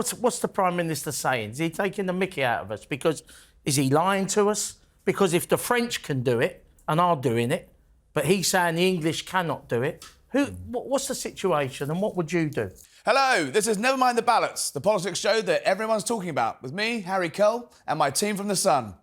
what's the Prime Minister saying? Is he taking the mickey out of us? Because is he lying to us? Because if the French can do it and are doing it, but he's saying the English cannot do it, what's the situation and what would you do? Hello, this is Never Mind the Ballots, the politics show that everyone's talking about, with me, Harry Cole, and my team from The Sun.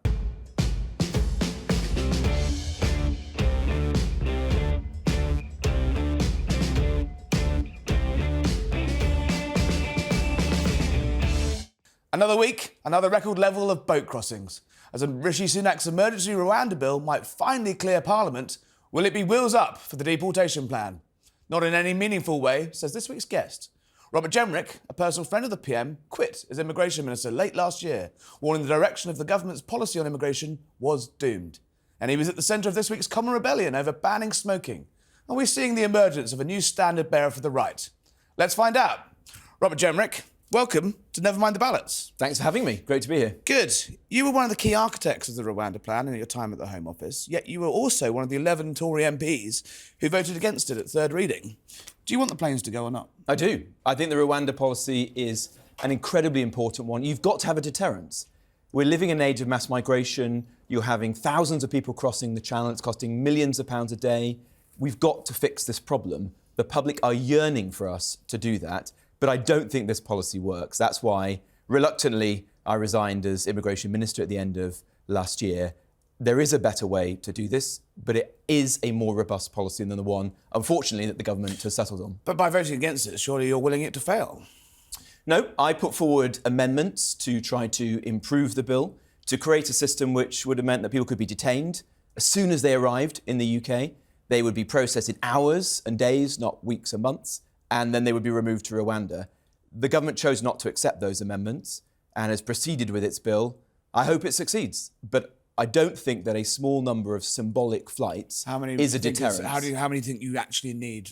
Another week, another record level of boat crossings. As Rishi Sunak's emergency Rwanda bill might finally clear Parliament, will it be wheels up for the deportation plan? Not in any meaningful way, says this week's guest. Robert Jenrick, a personal friend of the PM, quit as immigration minister late last year, warning the direction of the government's policy on immigration was doomed. And he was at the centre of this week's common rebellion over banning smoking. Are we seeing the emergence of a new standard bearer for the right? Let's find out. Robert Jenrick, welcome to Never Mind the Ballots. Thanks for having me. Great to be here. Good. You were one of the key architects of the Rwanda plan in your time at the Home Office, yet you were also one of the 11 Tory MPs who voted against it at third reading. Do you want the planes to go or not? I do. I think the Rwanda policy is an incredibly important one. You've got to have a deterrence. We're living in an age of mass migration. You're having thousands of people crossing the channel. It's costing millions of pounds a day. We've got to fix this problem. The public are yearning for us to do that. But I don't think this policy works. That's why, reluctantly, I resigned as immigration minister at the end of last year. There is a better way to do this, but it is a more robust policy than the one, unfortunately, that the government has settled on. But by voting against it, surely you're willing it to fail? No, I put forward amendments to try to improve the bill, to create a system which would have meant that people could be detained as soon as they arrived in the UK. They would be processed in hours and days, not weeks and months, and then they would be removed to Rwanda. The government chose not to accept those amendments and has proceeded with its bill. I hope it succeeds, but I don't think that a small number of symbolic flights is a deterrent. How many think you actually need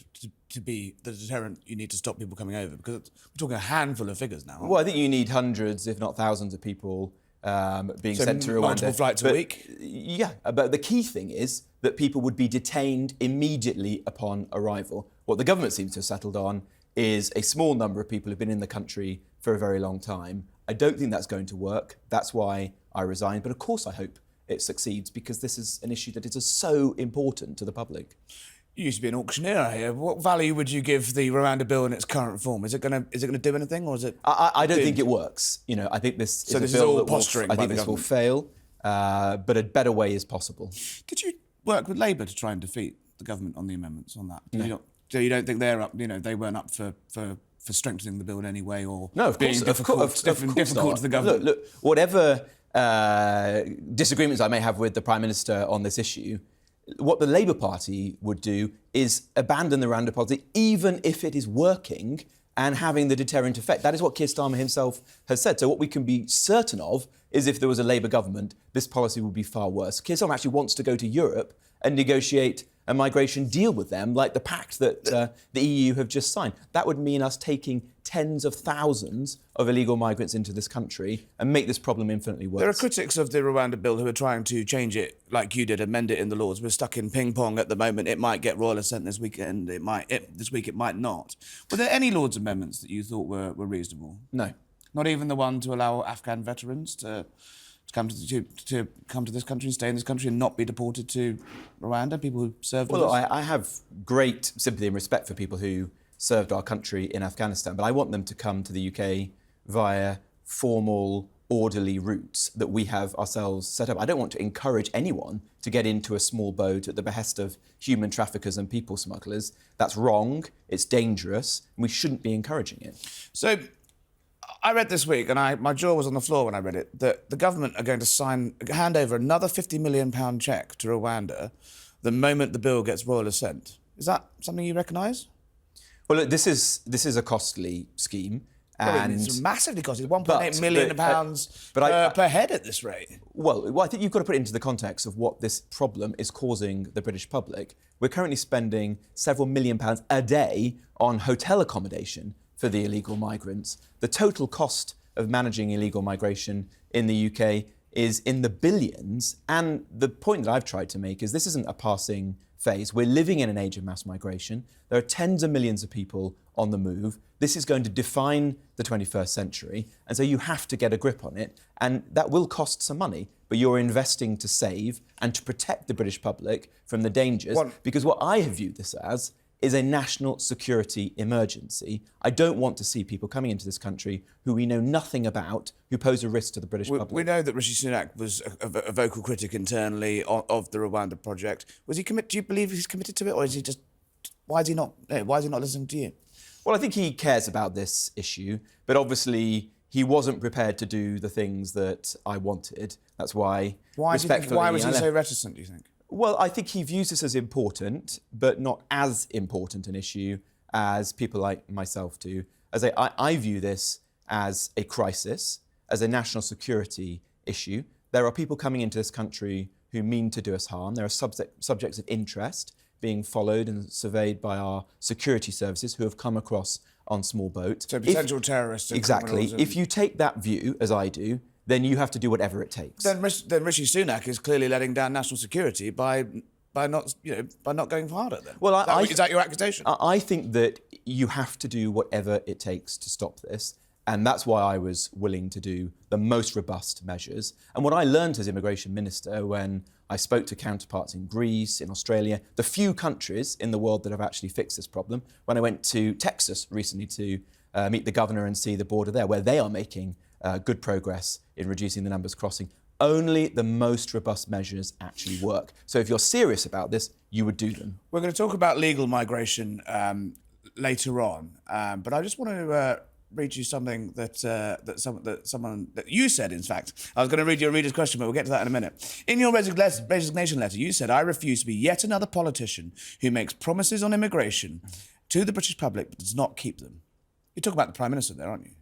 to be the deterrent you need to stop people coming over? Because we're talking a handful of figures now. Well, I think you need hundreds, if not thousands of people being sent to Rwanda. Multiple flights a week? Yeah, but the key thing is that people would be detained immediately upon arrival. What the government seems to have settled on is a small number of people who've been in the country for a very long time. I don't think that's going to work. That's why I resigned. But of course I hope it succeeds, because this is an issue that is so important to the public. You used to be an auctioneer here. What value would you give the Rwanda bill in its current form? Is it going to do anything, or is it? I don't think it works. You know, I think this is a bill that posturing. I think this will fail, but a better way is possible. Did you work with Labour to try and defeat the government on the amendments on that? No. So you don't think they're up? You know, they weren't up for strengthening the bill in any way, or no, of being course, difficult to the government. Look, whatever disagreements I may have with the Prime Minister on this issue, what the Labour Party would do is abandon the Rwanda policy, even if it is working and having the deterrent effect. That is what Keir Starmer himself has said. So what we can be certain of is if there was a Labour government, this policy would be far worse. Keir Starmer actually wants to go to Europe and negotiate a migration deal with them, like the pact that the EU have just signed. That would mean us taking tens of thousands of illegal migrants into this country and make this problem infinitely worse. There are critics of the Rwanda bill who are trying to change it like you did, amend it in the laws. We're stuck in ping-pong at the moment. It might get royal assent this weekend. This week it might not. Were there any Lords amendments that you thought were reasonable? No. Not even the one to allow Afghan veterans to come to this country and stay in this country and not be deported to Rwanda, people who served with us? Well, I have great sympathy and respect for people who served our country in Afghanistan, but I want them to come to the UK via formal, orderly routes that we have ourselves set up. I don't want to encourage anyone to get into a small boat at the behest of human traffickers and people smugglers. That's wrong, it's dangerous, and we shouldn't be encouraging it. So, I read this week, and my jaw was on the floor when I read it, that the government are going to hand over another £50 million cheque to Rwanda the moment the bill gets royal assent. Is that something you recognise? Well, look, this is a costly scheme. And it's massively costly, £1.8 million per head at this rate. Well, I think you've got to put it into the context of what this problem is causing the British public. We're currently spending several £1 million a day on hotel accommodation for the illegal migrants. The total cost of managing illegal migration in the UK is in the billions. And the point that I've tried to make is this isn't a passing phase. We're living in an age of mass migration. There are tens of millions of people on the move. This is going to define the 21st century. And so you have to get a grip on it. And that will cost some money, but you're investing to save and to protect the British public from the dangers. Because what I have viewed this as is a national security emergency. I don't want to see people coming into this country who we know nothing about, who pose a risk to the British public. We know that Rishi Sunak was a vocal critic internally of the Rwanda project. Was he committed? Do you believe he's committed to it, or is he just? Why is he not listening to you? Well, I think he cares about this issue, but obviously he wasn't prepared to do the things that I wanted. That's why. Why was he so reticent, do you think? Well, I think he views this as important, but not as important an issue as people like myself do. I view this as a crisis, as a national security issue. There are people coming into this country who mean to do us harm. There are subjects of interest being followed and surveyed by our security services who have come across on small boats. So potential terrorists. Exactly. If you take that view, as I do, then you have to do whatever it takes. Then Rishi Sunak is clearly letting down national security by not going harder. Then, well, is that your accusation? I think that you have to do whatever it takes to stop this, and that's why I was willing to do the most robust measures. And what I learned as immigration minister when I spoke to counterparts in Greece, in Australia, the few countries in the world that have actually fixed this problem. When I went to Texas recently to meet the governor and see the border there, where they are making good progress in reducing the numbers crossing. Only the most robust measures actually work. So if you're serious about this, you would do them. We're going to talk about legal migration later on, but I just want to read you something that you said. In fact, I was going to read your reader's question, but we'll get to that in a minute. In your resignation letter, you said, "I refuse to be yet another politician who makes promises on immigration to the British public but does not keep them." You're talking about the Prime Minister there, aren't you?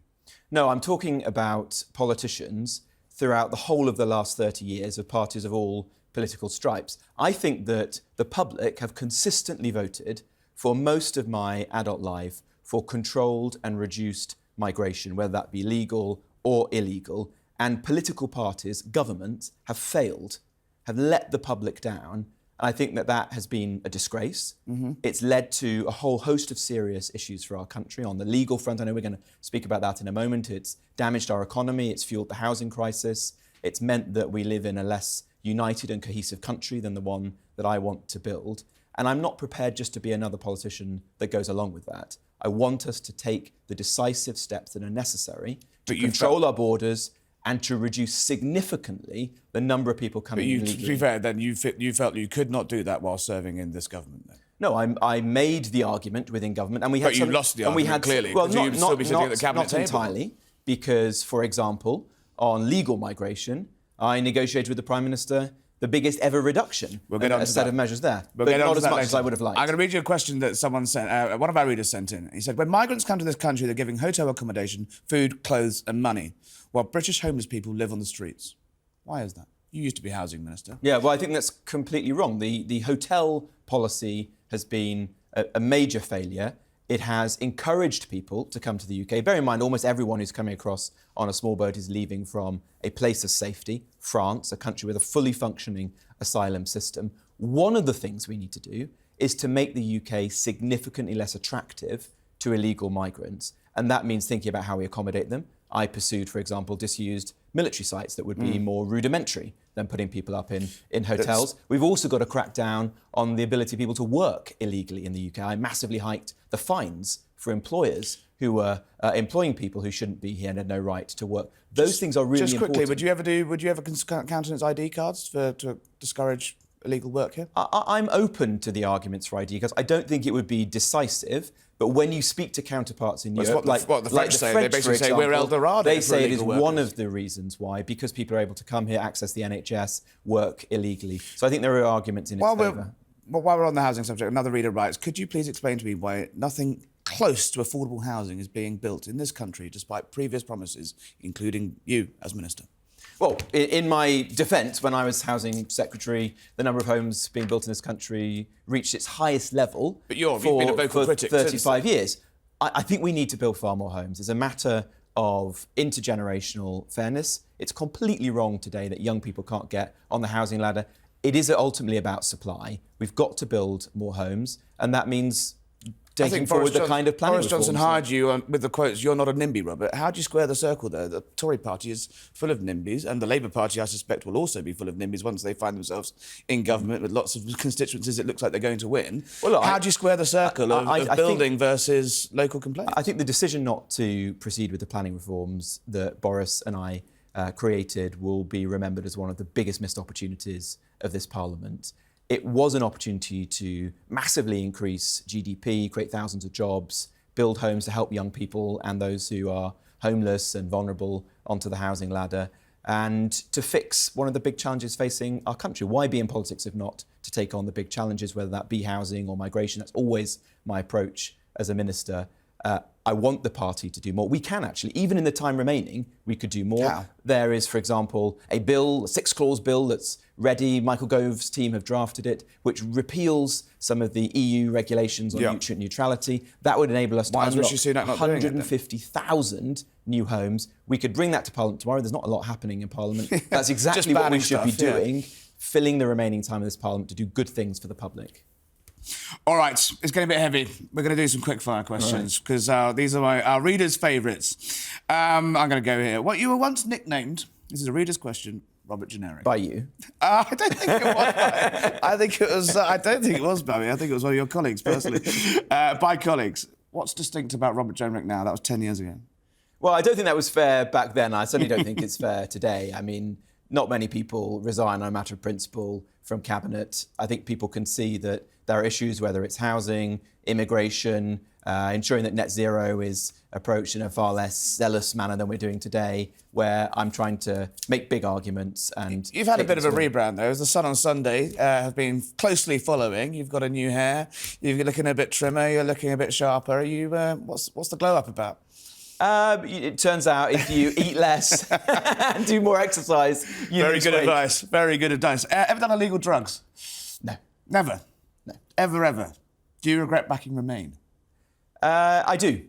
No, I'm talking about politicians throughout the whole of the last 30 years of parties of all political stripes. I think that the public have consistently voted for most of my adult life for controlled and reduced migration, whether that be legal or illegal. And political parties, governments, have failed, have let the public down. And I think that that has been a disgrace. Mm-hmm. It's led to a whole host of serious issues for our country. On the legal front, I know we're going to speak about that in a moment. It's damaged our economy. It's fueled the housing crisis. It's meant that we live in a less united and cohesive country than the one that I want to build. And I'm not prepared just to be another politician that goes along with that. I want us to take the decisive steps that are necessary to control our borders and to reduce significantly the number of people coming illegally. To be fair, then you felt you could not do that while serving in this government, then? No, I made the argument within government, and we had. But you lost the argument clearly. Well, you'd still be sitting at the cabinet table. Not entirely, because, for example, on legal migration, I negotiated with the Prime Minister the biggest ever reduction. We'll get on a to set that. of measures there, but not as much as I would have liked. I'm going to read you a question that someone sent. One of our readers sent in. He said, "When migrants come to this country, they're giving hotel accommodation, food, clothes, and money, while British homeless people live on the streets. Why is that? You used to be housing minister." Yeah, well, I think that's completely wrong. The hotel policy has been a major failure. It has encouraged people to come to the UK. Bear in mind, almost everyone who's coming across on a small boat is leaving from a place of safety, France, a country with a fully functioning asylum system. One of the things we need to do is to make the UK significantly less attractive to illegal migrants. And that means thinking about how we accommodate them. I pursued, for example, disused military sites that would be more rudimentary than putting people up in hotels. We've also got to crack down on the ability of people to work illegally in the UK. I massively hiked the fines for employers who were employing people who shouldn't be here and had no right to work. Those things are really important. Just quickly, would you ever countenance ID cards to discourage illegal work here? I'm open to the arguments for ID cards. I don't think it would be decisive. But when you speak to counterparts in Europe, what the French say, they basically say we're El Dorado. They say it is one of the reasons why, because people are able to come here, access the NHS, work illegally. So I think there are arguments in its favour. While we're on the housing subject, another reader writes, "Could you please explain to me why nothing close to affordable housing is being built in this country, despite previous promises, including you as minister?" Well, in my defence, when I was housing secretary, the number of homes being built in this country reached its highest level. But you've been a vocal critic for 35 years. I think we need to build far more homes. It's a matter of intergenerational fairness. It's completely wrong today that young people can't get on the housing ladder. it is ultimately about supply. We've got to build more homes, and that means taking forward the kind of planning Boris Johnson reforms hired you with the quotes, "You're not a NIMBY, Robert." How do you square the circle there? The Tory party is full of NIMBYs, and the Labour Party, I suspect, will also be full of NIMBYs once they find themselves in government with lots of constituencies it looks like they're going to win. Well, look, how do you square the circle of building versus local complaints? I think the decision not to proceed with the planning reforms that Boris and I created will be remembered as one of the biggest missed opportunities of this Parliament. It was an opportunity to massively increase GDP, create thousands of jobs, build homes to help young people and those who are homeless and vulnerable onto the housing ladder, and to fix one of the big challenges facing our country. Why be in politics if not to take on the big challenges, whether that be housing or migration? That's always my approach as a minister. I want the party to do more. We can actually, even in the time remaining, we could do more. How? There is, for example, a bill, a 6-clause bill that's ready. Michael Gove's team have drafted it, which repeals some of the EU regulations on nutrient neutrality. That would enable us to unlock 150,000 new homes. We could bring that to Parliament tomorrow. There's not a lot happening in Parliament. That's exactly what we should be doing, filling the remaining time of this Parliament to do good things for the public. All right, it's getting a bit heavy. We're going to do some quick-fire questions because these are our readers' favourites. I'm going to go here. What you were once nicknamed, this is a reader's question, Robert Jenrick. By you? I don't think it was. I don't think it was by me. I think it was one of your colleagues, personally. By colleagues. What's distinct about Robert Jenrick now? That was 10 years ago. Well, I don't think that was fair back then. I certainly don't think it's fair today. I mean, not many people resign on a matter of principle from Cabinet. I think people can see that there are issues, whether it's housing, immigration, ensuring that net zero is approached in a far less zealous manner than we're doing today, where I'm trying to make big arguments. And you've had a bit of a rebrand, though. As the Sun on Sunday have been closely following. You've got a new hair. You're looking a bit trimmer. You're looking a bit sharper. Are you? What's the glow up about? It turns out if you eat less and do more exercise, you Very lose good weight. advice. Very good advice. Ever done illegal drugs? No. Never? No. Ever? Do you regret backing Remain? I do.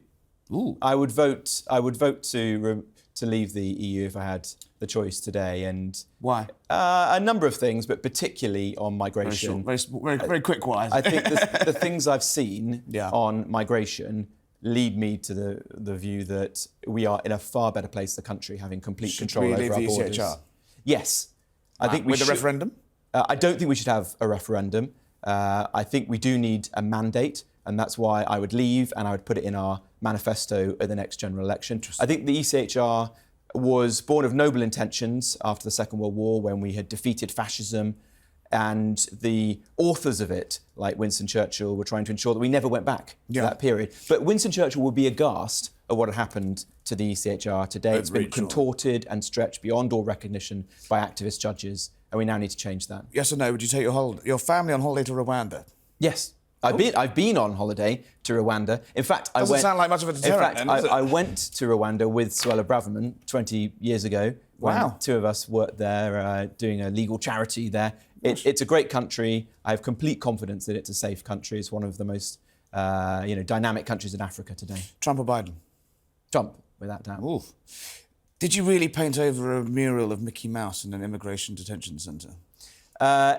Ooh. I would vote to leave the EU if I had the choice today. And why? A number of things, but particularly on migration. Very quick wise. I think the things I've seen on migration lead me to the view that we are in a far better place as a country, having complete control over our borders. Yes. I think we with should. a referendum? I don't think we should have a referendum. I think we do need a mandate, and that's why I would leave and I would put it in our manifesto at the next general election. I think the ECHR was born of noble intentions after the Second World War, when we had defeated fascism, and the authors of it, like Winston Churchill, were trying to ensure that we never went back to that period. But Winston Churchill would be aghast at what had happened to the ECHR today. It's been contorted and stretched beyond all recognition by activist judges, and we now need to change that. Yes or no? Would you take your family on holiday to Rwanda? Yes. I've been on holiday to Rwanda. In fact, Doesn't sound like much of a deterrent. In fact, I went to Rwanda with Suella Braverman 20 years ago. When two of us worked there, doing a legal charity there. It's a great country. I have complete confidence that it's a safe country. It's one of the most dynamic countries in Africa today. Trump or Biden? Trump, without doubt. Ooh. Did you really paint over a mural of Mickey Mouse in an immigration detention centre?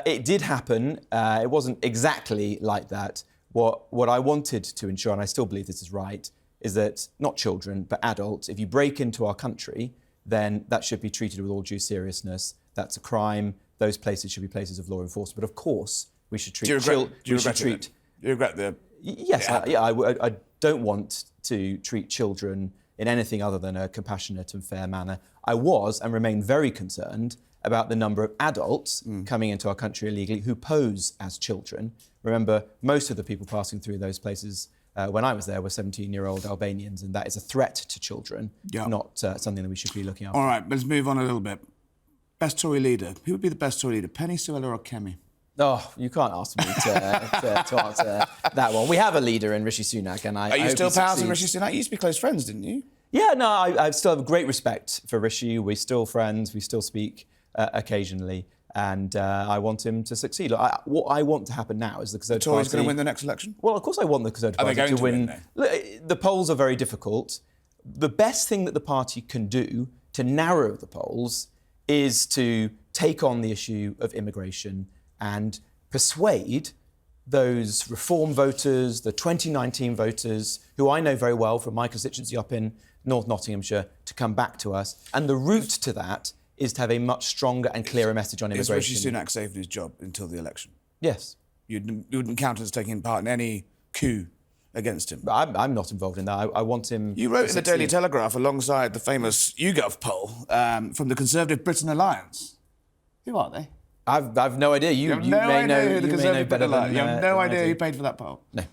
It did happen. It wasn't exactly like that. What I wanted to ensure, and I still believe this is right, is that not children, but adults, if you break into our country, then that should be treated with all due seriousness. That's a crime. Those places should be places of law enforcement. But of course, we should treat children. Do you regret the... Yes, I don't want to treat children in anything other than a compassionate and fair manner. I was and remain very concerned about the number of adults coming into our country illegally who pose as children. Remember, most of the people passing through those places when I was there were 17-year-old Albanians, and that is a threat to children, not something that we should be looking after. All right, let's move on a little bit. Best Tory leader. Who would be the best Tory leader, Penny, Suella or Kemi? Oh, you can't ask me to answer that one. We have a leader in Rishi Sunak, and I. Are you hope still he pals with succeeds. Rishi Sunak? You used to be close friends, didn't you? Yeah, no, I still have great respect for Rishi. We're still friends. We still speak occasionally, and I want him to succeed. What I want to happen now is the Conservative Tory's Party going to win the next election? Well, of course I want the Conservative Are they Party going to win, win. Look, the polls are very difficult. The best thing that the party can do to narrow the polls is to take on the issue of immigration and persuade those Reform voters, the 2019 voters, who I know very well from my constituency up in North Nottinghamshire, to come back to us. And the route to that is to have a much stronger and clearer message on immigration. Is Rishi Sunak saving his job until the election? Yes. You wouldn't count as taking part in any coup against him? But I'm not involved in that. I want him. You wrote in the Daily succeed. Telegraph alongside the famous YouGov poll from the Conservative Britain Alliance. Who are they? I've no idea. You have may no know. idea who the you may know Conservative better Britain Alliance. than, You have no than I idea do. who paid for that poll. No.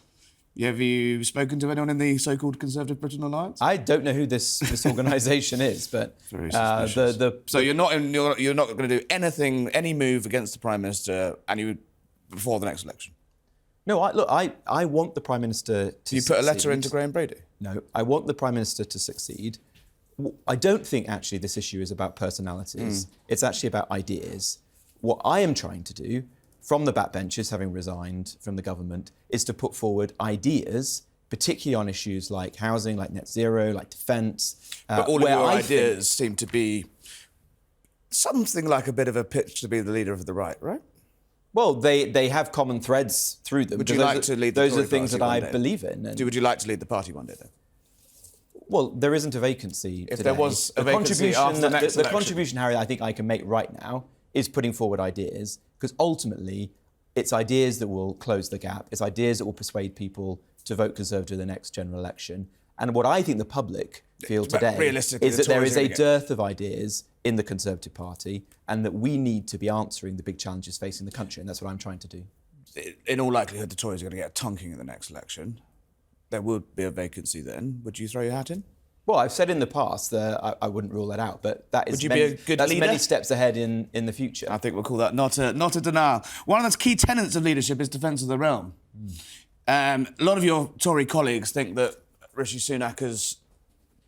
Have you spoken to anyone in the so-called Conservative Britain Alliance? I don't know who this organisation is, but Very suspicious. the So you're not going to do any move against the Prime Minister before the next election? no. I want the Prime Minister to. You put a letter succeed. into Graham Brady? No, I want the Prime Minister to succeed. I don't think actually this issue is about personalities. It's actually about ideas. What I am trying to do, from the backbenches, having resigned from the government, is to put forward ideas, particularly on issues like housing, like net zero, like defence. But all of your ideas seem to be something like a bit of a pitch to be the leader of the right? Well, they have common threads through them. Would you like to lead the Those are Tory things party that I one day? believe in. And, Would you like to lead the party one day, then? well, there isn't a vacancy If today. there was a vacancy after the next the election. contribution, Harry, I think I can make right now is putting forward ideas, because ultimately it's ideas that will close the gap. It's ideas that will persuade people to vote Conservative in the next general election. And what I think the public feel But today realistically, is the that there Tories is are a gonna get- dearth of ideas in the Conservative Party, and that we need to be answering the big challenges facing the country, and that's what I'm trying to do. In all likelihood, the Tories are going to get tonking in the next election. There would be a vacancy then. Would you throw your hat in? Well, I've said in the past that I wouldn't rule that out, but that is Would you be a good that's leader? many steps ahead in the future. I think we'll call that not a denial. One of the key tenets of leadership is defence of the realm. A lot of your Tory colleagues think that Rishi Sunak has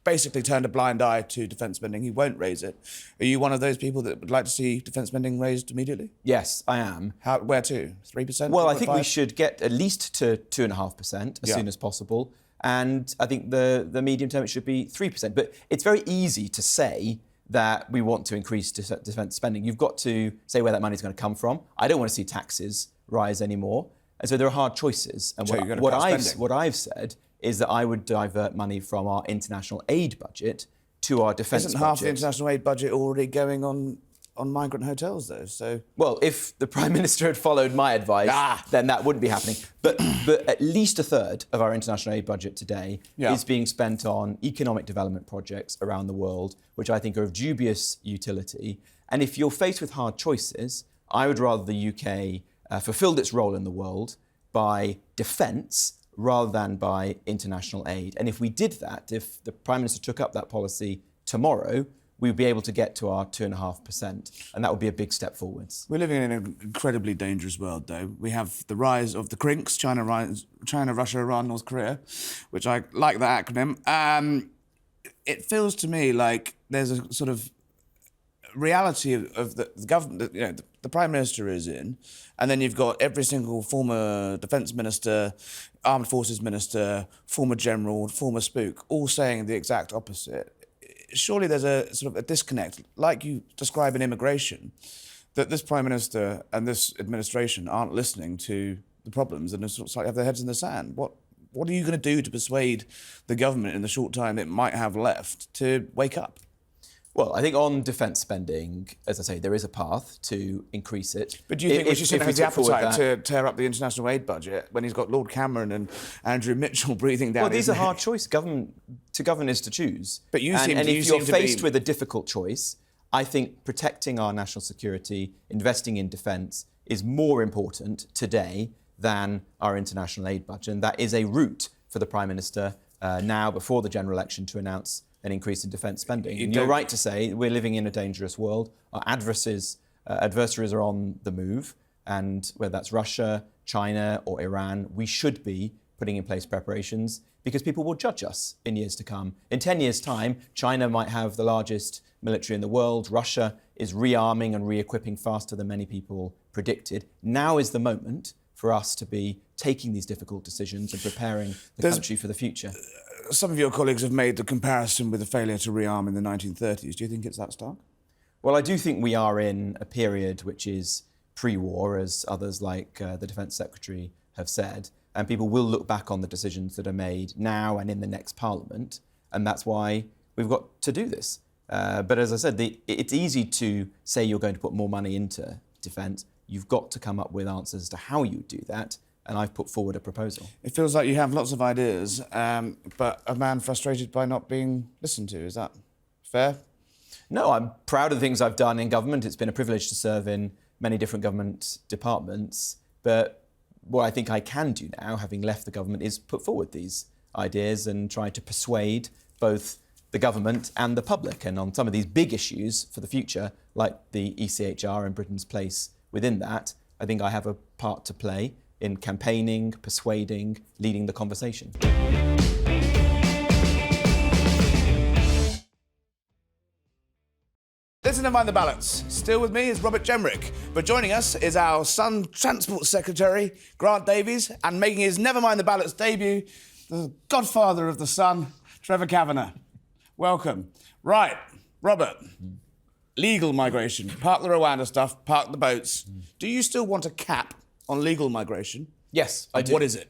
basically turned a blind eye to defence spending. He won't raise it. Are you one of those people that would like to see defence spending raised immediately? Yes, I am. Where to? 3%? Well, I think we 2.5%? should get at least to 2.5% as soon as possible. And I think the medium term, it should be 3%. But it's very easy to say that we want to increase defence spending. You've got to say where that money is going to come from. I don't want to see taxes rise anymore. And so there are hard choices. And So you're gonna what cut spending. I've said is that I would divert money from our international aid budget to our defence budget. Isn't half the international aid budget already going on migrant hotels, though? So Well, if the Prime Minister had followed my advice, then that wouldn't be happening. But at least a third of our international aid budget today is being spent on economic development projects around the world, which I think are of dubious utility. And if you're faced with hard choices, I would rather the UK fulfilled its role in the world by defence rather than by international aid. And if we did that, if the Prime Minister took up that policy tomorrow, we would be able to get to our 2.5%, and that would be a big step forwards. we're living in an incredibly dangerous world, though. We have the rise of the CRINCs, China, Russia, Iran, North Korea, which I like that acronym. It feels to me like there's a sort of reality of the government, the Prime Minister is in, and then you've got every single former Defence Minister, Armed Forces Minister, former General, former Spook, all saying the exact opposite. Surely there's a sort of a disconnect, like you describe in immigration, that this Prime Minister and this administration aren't listening to the problems and sort of have their heads in the sand. What are you going to do to persuade the government in the short time it might have left to wake up? Well, I think on defence spending, as I say, there is a path to increase it. But do you think Rishi Sunak has the took forward appetite that- to tear up the international aid budget when he's got Lord Cameron and Andrew Mitchell breathing down Well, his these are neck? hard choices. To govern is to choose. But you and, seem- and you if seem you're to faced be- with a difficult choice, I think protecting our national security, investing in defence is more important today than our international aid budget. And that is a route for the Prime Minister now, before the general election, to announce an increase in defence spending. And you're right to say we're living in a dangerous world. Our adversaries are on the move, and whether that's Russia, China or Iran, we should be putting in place preparations because people will judge us in years to come. In 10 years' time, China might have the largest military in the world. Russia is rearming and re-equipping faster than many people predicted. Now is the moment for us to be taking these difficult decisions and preparing the country for the future. Some of your colleagues have made the comparison with the failure to rearm in the 1930s. Do you think it's that stark? Well, I do think we are in a period which is pre-war, as others like the Defence Secretary have said, and people will look back on the decisions that are made now and in the next Parliament, and that's why we've got to do this. But as I said, it's easy to say you're going to put more money into defence. You've got to come up with answers as to how you do that, and I've put forward a proposal. It feels like you have lots of ideas, but a man frustrated by not being listened to. Is that fair? No, I'm proud of the things I've done in government. It's been a privilege to serve in many different government departments, but what I think I can do now, having left the government, is put forward these ideas and try to persuade both the government and the public. And on some of these big issues for the future, like the ECHR and Britain's place within that, I think I have a part to play in campaigning, persuading, leading the conversation. Listen to Mind the Balance. Still with me is Robert Jenrick, but joining us is our Sun Transport Secretary, Grant Davies, and making his Never Mind the Balance debut, the godfather of the Sun, Trevor Kavanagh. Welcome. Right, Robert. Legal migration. Park the Rwanda stuff, park the boats. Do you still want a cap on legal migration? Yes, I do. What is it?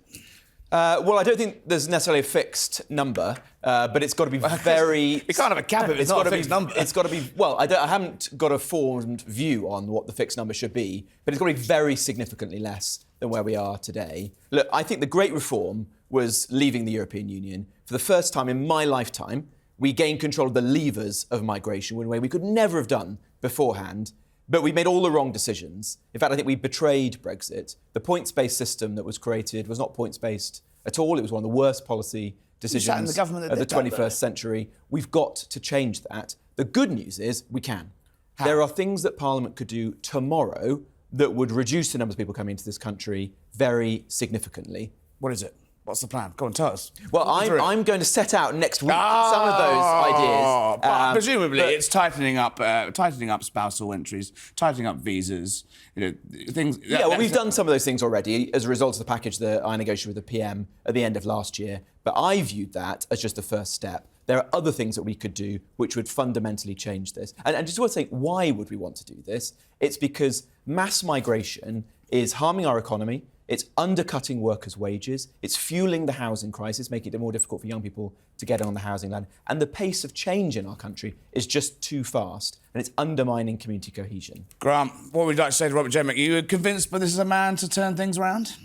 Well, I don't think there's necessarily a fixed number, but it's got to be very... You can't have a cap if it's not a fixed number. It's got to be... Well, I haven't got a formed view on what the fixed number should be, but it's got to be very significantly less than where we are today. Look, I think the great reform was leaving the European Union. For the first time in my lifetime, we gained control of the levers of migration in a way we could never have done beforehand. But we made all the wrong decisions. In fact, I think we betrayed Brexit. The points-based system that was created was not points-based at all. It was one of the worst policy decisions of the 21st century. We've got to change that. The good news is we can. How? There are things that Parliament could do tomorrow that would reduce the numbers of people coming into this country very significantly. What is it? What's the plan? Go on, tell us. Well, I'm going to set out next week some of those ideas. But presumably, it's tightening up spousal entries, tightening up visas, things. Yeah, well, we've done some of those things already as a result of the package that I negotiated with the PM at the end of last year. But I viewed that as just the first step. There are other things that we could do which would fundamentally change this. And just want to say, why would we want to do this? It's because mass migration is harming our economy. It's undercutting workers' wages. It's fueling the housing crisis, making it more difficult for young people to get on the housing ladder. And the pace of change in our country is just too fast, and it's undermining community cohesion. Grant, what would you like to say to Robert Jenrick? Are you convinced by this as a man to turn things around?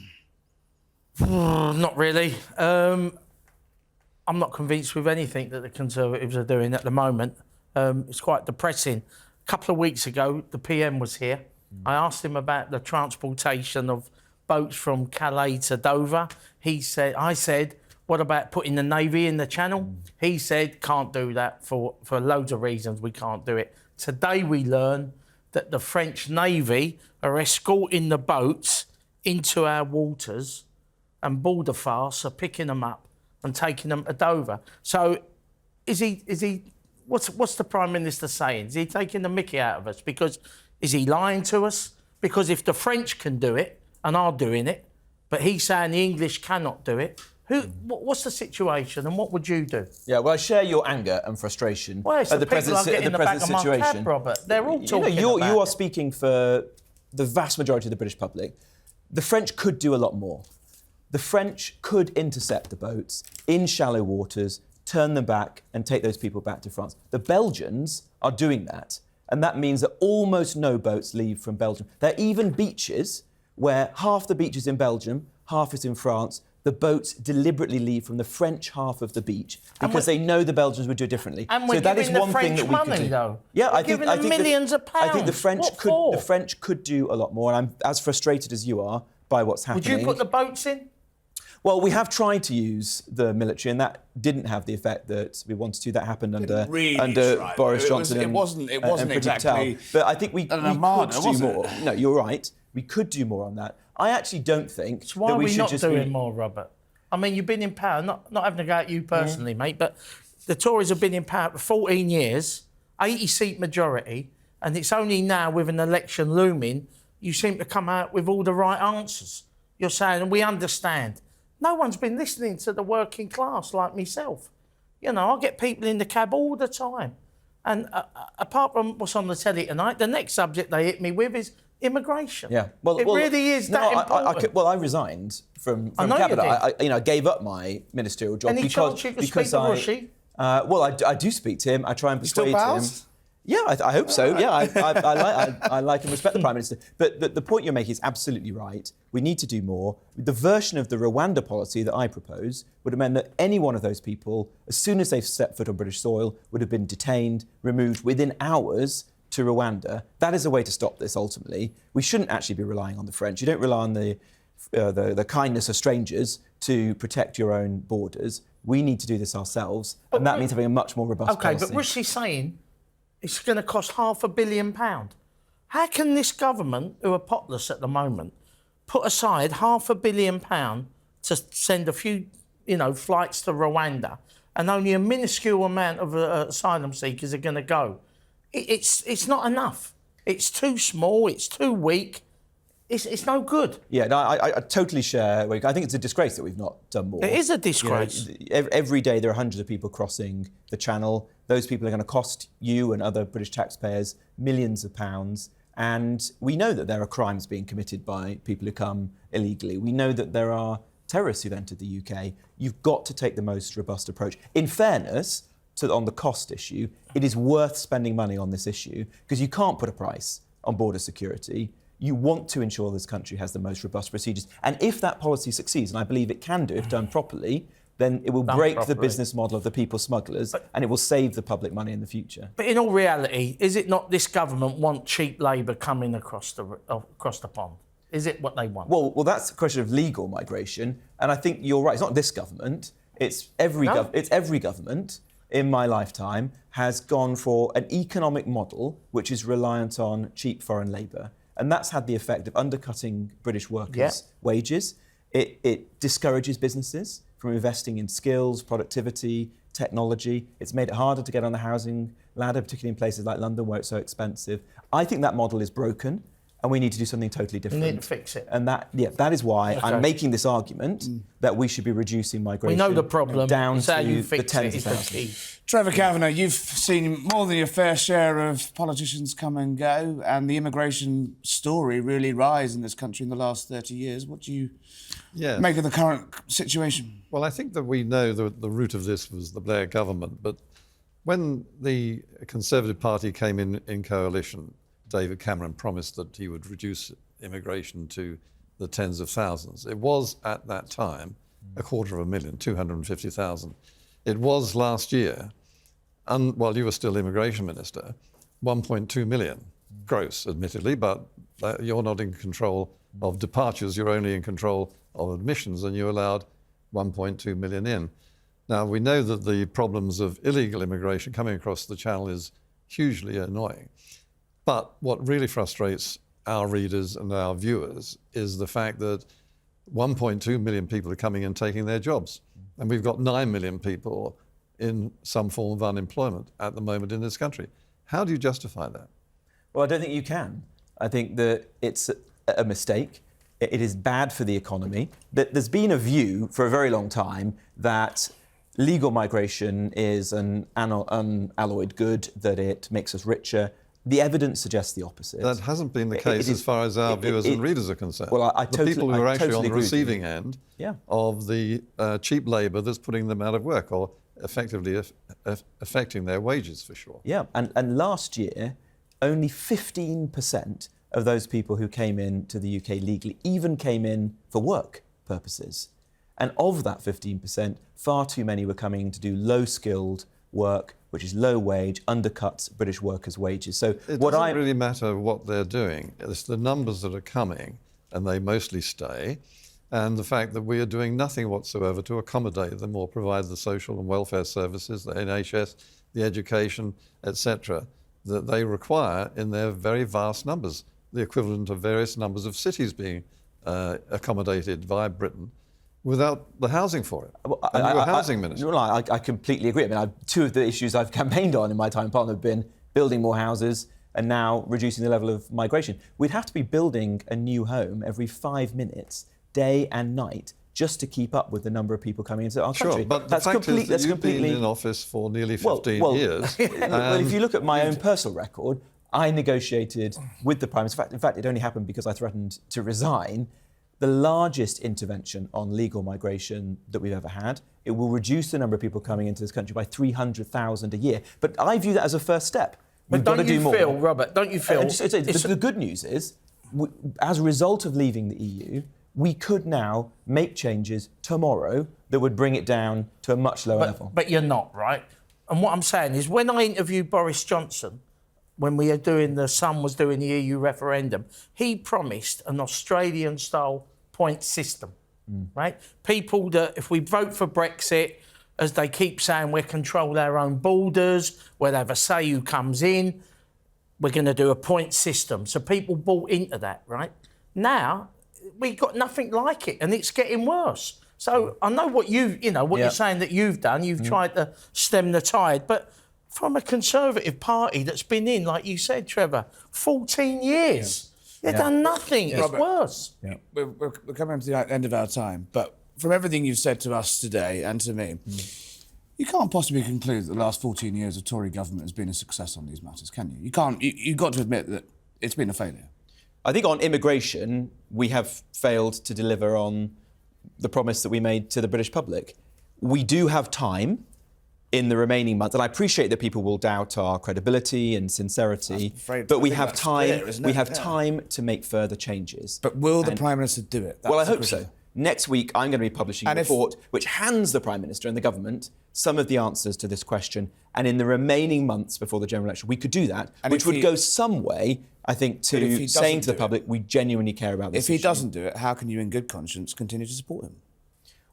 Not really. I'm not convinced with anything that the Conservatives are doing at the moment. It's quite depressing. A couple of weeks ago, the PM was here. I asked him about the transportation of boats from Calais to Dover. I said, what about putting the Navy in the Channel? He said, can't do that for loads of reasons. We can't do it. Today we learn that the French Navy are escorting the boats into our waters, and border fast are picking them up and taking them to Dover. So what's the Prime Minister saying? Is he taking the mickey out of us? Because is he lying to us? Because if the French can do it, and are doing it, but he's saying the English cannot do it. What's the situation, and what would you do? Yeah, well, I share your anger and frustration at the present situation. Cab, Robert. They're all talking you about are it. speaking for the vast majority of the British public. The French could do a lot more. The French could intercept the boats in shallow waters, turn them back, and take those people back to France. The Belgians are doing that, and that means that almost no boats leave from Belgium. There are even beaches where half the beach is in Belgium, half is in France. The boats deliberately leave from the French half of the beach because they know the Belgians would do it differently. And we're giving the French money, though. Yeah, I think millions of pounds. I think the French could do a lot more, and I'm as frustrated as you are by what's happening. Would you put the boats in? Well, we have tried to use the military, and that didn't have the effect that we wanted to. That happened under Boris Johnson. It wasn't exactly. Patel. But I think we could do more. No, you're right. We could do more on that. I actually don't think so why are we not doing more, Robert? I mean, you've been in power, not having to go at you personally, mate, but the Tories have been in power for 14 years, 80-seat majority, and it's only now, with an election looming, you seem to come out with all the right answers. You're saying, and we understand. No one's been listening to the working class like myself. You know, I get people in the cab all the time. And apart from what's on the telly tonight, the next subject they hit me with is immigration. Yeah, it really is that important. I resigned from I know cabinet. you did. I gave up my ministerial job Any chance you could speak to Rishi? I do speak to him. I try and persuade Still pals? him. Yeah, I hope so. Yeah, I like and respect the Prime Minister. But the point you're making is absolutely right. We need to do more. The version of the Rwanda policy that I propose would have meant that any one of those people, as soon as they've set foot on British soil, would have been detained, removed within hours to Rwanda. That is a way to stop this, ultimately. We shouldn't actually be relying on the French. You don't rely on the kindness of strangers to protect your own borders. We need to do this ourselves, and that means having a much more robust policy. Okay, but Rishi's saying it's going to cost £500 million. How can this government, who are potless at the moment, put aside £500 million to send a few, flights to Rwanda, and only a minuscule amount of asylum seekers are going to go? It's not enough. It's too small. It's too weak. It's no good. Yeah, no, I totally share. I think it's a disgrace that we've not done more. It is a disgrace. Every day there are hundreds of people crossing the Channel. Those people are going to cost you and other British taxpayers millions of pounds. And we know that there are crimes being committed by people who come illegally. We know that there are terrorists who've entered the UK. You've got to take the most robust approach. In fairness, on the cost issue, it is worth spending money on this issue because you can't put a price on border security. You want to ensure this country has the most robust procedures. And if that policy succeeds, and I believe it can do if done properly, then it will break the business model of the people smugglers and it will save the public money in the future. But in all reality, is it not this government want cheap labour coming across the pond? Is it what they want? Well, that's a question of legal migration. And I think you're right. It's not this government. It's every government in my lifetime has gone for an economic model which is reliant on cheap foreign labour. And that's had the effect of undercutting British workers' wages. It discourages businesses from investing in skills, productivity, technology. It's made it harder to get on the housing ladder, particularly in places like London where it's so expensive. I think that model is broken and we need to do something totally different. We need to fix it. And that is why I'm making this argument that we should be reducing migration. We know the problem. Down it's how to you the fix tens it of is the key. Trevor Kavanagh, you've seen more than your fair share of politicians come and go, and the immigration story really rise in this country in the last 30 years. What do you make of the current situation? Well, I think that we know the root of this was the Blair government, but when the Conservative Party came in coalition, David Cameron promised that he would reduce immigration to the tens of thousands. It was, at that time, 250,000, 250,000. It was last year, while you were still Immigration Minister, 1.2 million gross, admittedly, but you're not in control of departures, you're only in control of admissions, and you allowed 1.2 million in. Now, we know that the problems of illegal immigration coming across the Channel is hugely annoying. But what really frustrates our readers and our viewers is the fact that 1.2 million people are coming and taking their jobs. And we've got 9 million people in some form of unemployment at the moment in this country. How do you justify that? Well, I don't think you can. I think that it's a mistake. It is bad for the economy. There's been a view for a very long time that legal migration is an unalloyed good, that it makes us richer. The evidence suggests the opposite. That hasn't been the case as far as our viewers and readers are concerned. Well, the people who are actually on the receiving end Yeah. of the cheap labour that's putting them out of work or effectively affecting their wages, for sure. Yeah, and last year, only 15% of those people who came in to the UK legally even came in for work purposes. And of that 15%, far too many were coming in to do low-skilled work, which is low wage, undercuts British workers' wages. So it doesn't really matter what they're doing. It's the numbers that are coming, and they mostly stay, and the fact that we are doing nothing whatsoever to accommodate them or provide the social and welfare services, the NHS, the education, etc., that they require in their very vast numbers, the equivalent of various numbers of cities being accommodated via Britain, without the housing for it. And you're a housing minister. I completely agree. I mean, two of the issues I've campaigned on in my time in Parliament have been building more houses and now reducing the level of migration. We'd have to be building a new home every 5 minutes, day and night, just to keep up with the number of people coming into our country. Sure, but the fact is that you've been in office for nearly 15 years. Well, if you look at my own personal record, I negotiated with the Prime Minister. In fact, it only happened because I threatened to resign. The largest intervention on legal migration that we've ever had. It will reduce the number of people coming into this country by 300,000 a year. But I view that as a first step. We've got to do more. Robert, don't you feel... The good news is, as a result of leaving the EU, we could now make changes tomorrow that would bring it down to a much lower level. But you're not, right? And what I'm saying is, when I interviewed Boris Johnson, when we were doing the Sun was doing the EU referendum, he promised an Australian-style point system, right? People that, if we vote for Brexit, as they keep saying, we control our own borders, we'll have a say who comes in, we're going to do a point system. So people bought into that, right? Now, we've got nothing like it, and it's getting worse. So I know what you're saying that you've done. You've tried to stem the tide, but from a Conservative party that's been in, like you said, Trevor, 14 years. They've done nothing. It's Robert, worse. Yeah. We're coming to the end of our time, but from everything you've said to us today and to me, you can't possibly conclude that the last 14 years of Tory government has been a success on these matters, can you? You can't. You've got to admit that it's been a failure. I think on immigration, we have failed to deliver on the promise that we made to the British public. We do have time in the remaining months, and I appreciate that people will doubt our credibility and sincerity, but we have time. We have time to make further changes. But will the Prime Minister do it? Well, I hope so. Next week, I'm going to be publishing a report which hands the Prime Minister and the government some of the answers to this question. And in the remaining months before the general election, we could do that, which would go some way, I think, to saying to the public, we genuinely care about this issue. If he doesn't do it, how can you, in good conscience, continue to support him?